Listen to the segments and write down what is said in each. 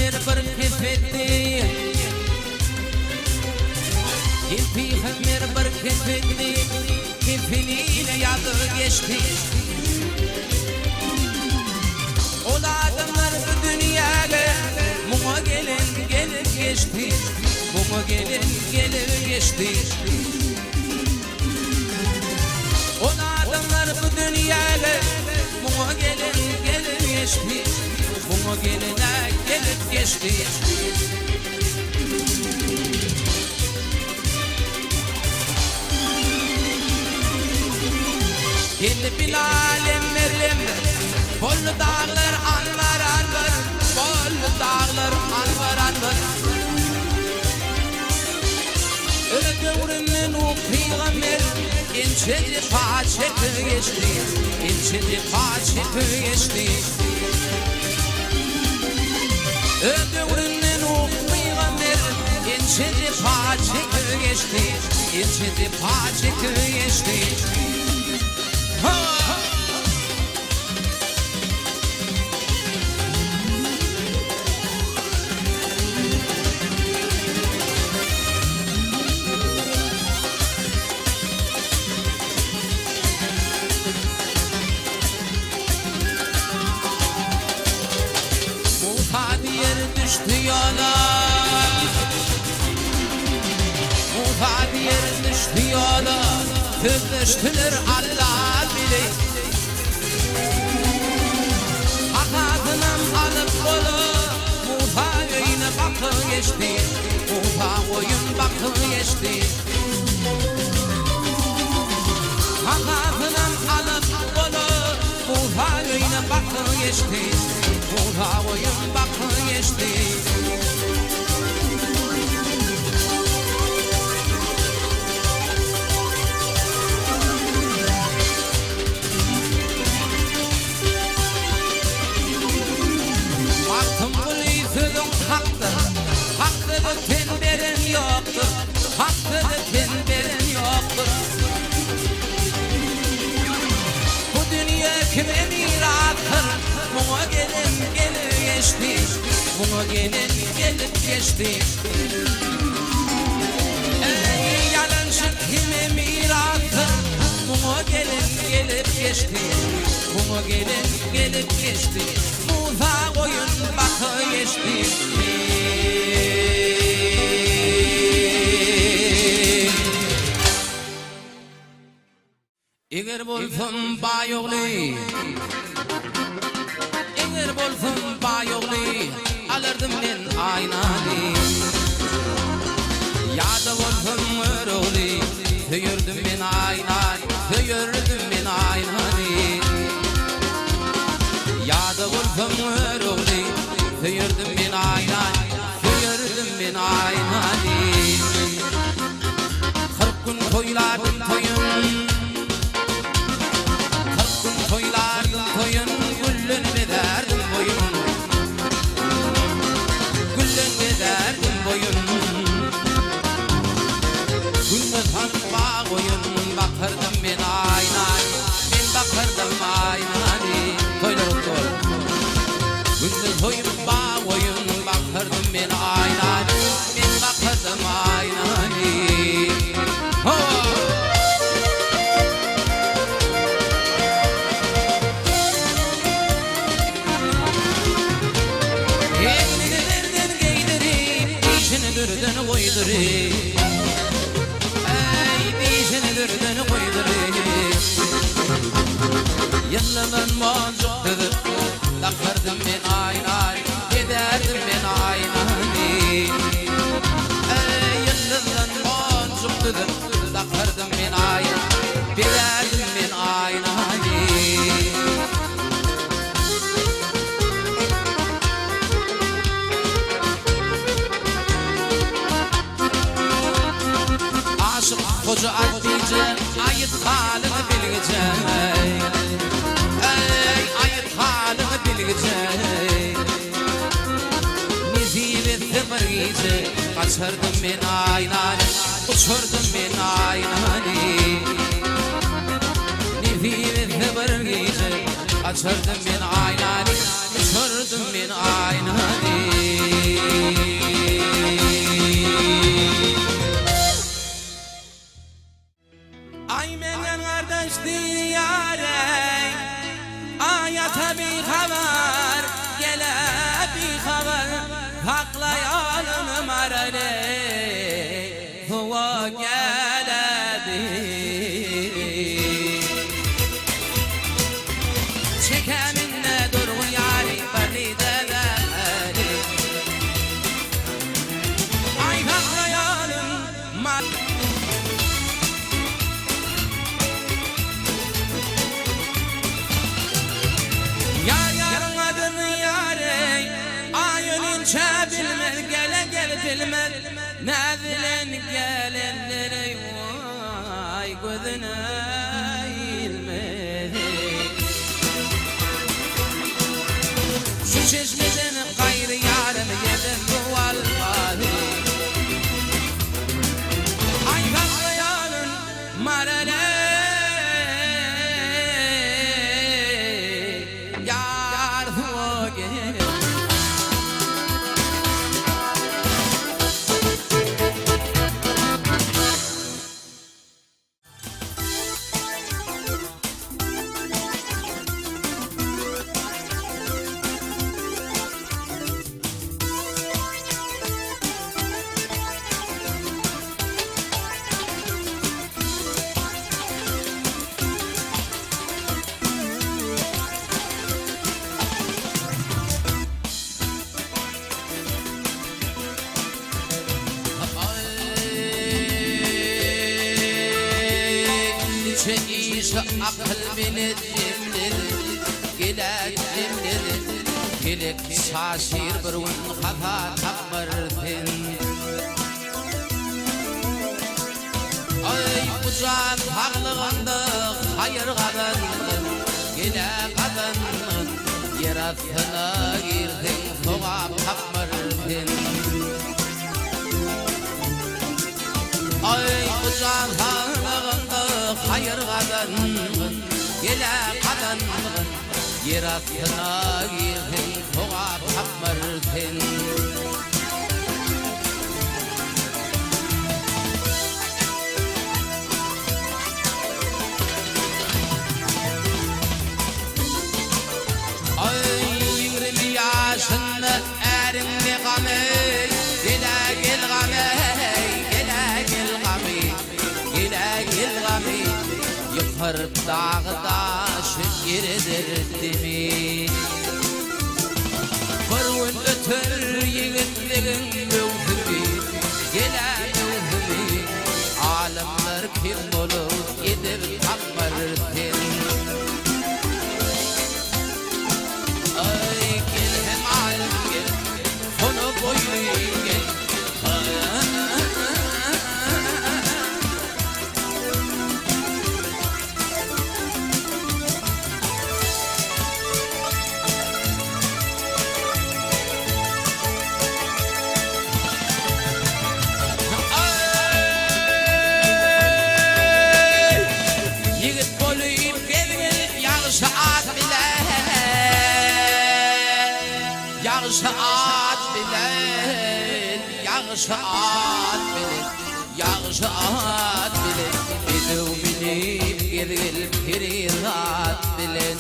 hamir bir kefetti Keyfi hamir bir kefetti Kefiliyle yadı geçti Ol adamlar bu dünyaya Muğa gelin gelip geçti Muğa gelin gelip geçti Ol adamlar bu dünyaya Muğa gelin gelip geçti Muğa geline gelip geçti Geldi bilalem merlem Bol dağlar anvar anvar Bol dağlar anvar anvar Öldürümün o peygamber İnçedi paçeti geçti İnçedi paçeti geçti Öldürümün o peygamber İnçedi paçeti geçti İnçedi paçeti geçti Düştü yola Muhad yer düştü yola Tüzleştiler Allah bile Hakadınım alıp kolu Muhad yine bakı geçti Muhad oyun bakı geçti Hakadınım alıp kolu Muhad yine bakı geçti Muhad oyun bakı geçti Baktım bu lüzulun haktır Hakkı bütün veren yoktur Hakkı bütün veren yoktur Bu dünya kime mirattır Muğa gelin gelip geçti Muğa gelin gelip geçti Ey yalancı kime mirattır Muğa gelin gelip geçti Muğa gelin gelip geçti Muğa oyun bakı geçti Eğer bolsam bayoğlu Eğer bolsam bayoğlu Alırdım ben aynanı Yada bolsam öroğlu Söyürdüm ben aynanı Söyürdüm ben aynanı Yada bolsam öroğlu Söyürdüm ben aynanı Söyürdüm ben aynanı 40 gün toyladım toyun Toylardım toyun Güllün ederdim boyun Güllün ederdim boyun Güllün hanıma koyun Bakırdım ben aynan Ben bakırdım aynan Toylar otur Güllün toyun koyun Bakırdım ben aynan Ben bakırdım aynan Dürden koydurur Ey dişini dürden koydurur Yanımın boncuktudur Takırdım ben aynan Giderdim ben aynan Ey yanımın boncuktudur Takırdım ben aynan Giderdim ben aynan Koca Hatice ayıt halini bilgecek Ey ayıt halini bilgecek Nizime temergece Kaçırdım ben aynanı Uçurdum ben aynanı Nizime temergece Kaçırdım ben aynanı Uçurdum ben aynanı bilmez gele gel bilmez Nazilen gelenleri vay gözüne ilmez Şu çeşmeden gayrı yarım yedin duvalmadı Ay bakmayanın marale Yar bu gel İş akıl beni cimdir Gilek cimdir Gilek şaşır bir gün kafa takmırtın Ay ucan haklığında hayır kadın Gile kadın Yaratına girdin soğap takmırtın Ay ucan haklığında hayır kadın Gele kadın Yaratına girdin soğap takmırtın Yaşında erimli gami Gile gel gami Gile gel gami Gile gel gami Yıkır dağda şu geridir demi Bir gün ötür yiğitlerin mevhimi Gile mevhimi Alimler kim olur gidip takmırtın Yağış at bilen, yağış at bilen, yağış at bilen Bidu bilip gel pirizat bilen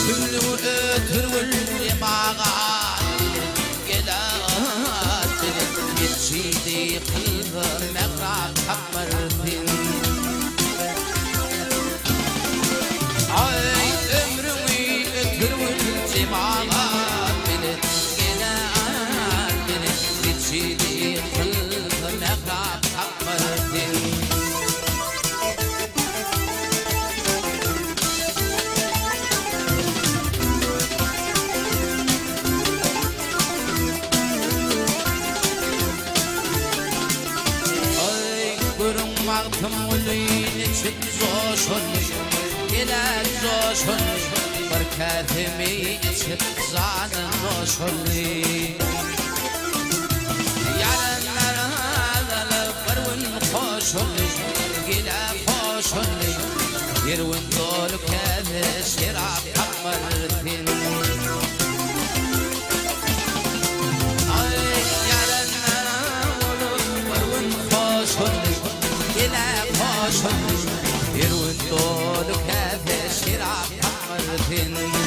Tümlü ötürgül yemağa bilen Gelat bilen Yetşidi kılgın mekrab takmırtın Ay ömrümü ötürgül Cemaat bilir, genaat bilir İçidi kılgın mekrab takmırtın Ay gürün mağtım uluyun için zoşun Gelek zoşun Bir kâfimi içip zanın hoşulli Yarınlara bir gün hoşulli Gile hoşulli Bir gün dolu kâfi şirap takmırtın Ay yarınlara bir gün hoşulli Gile hoşulli Bir gün dolu kâfi şirap takmırtın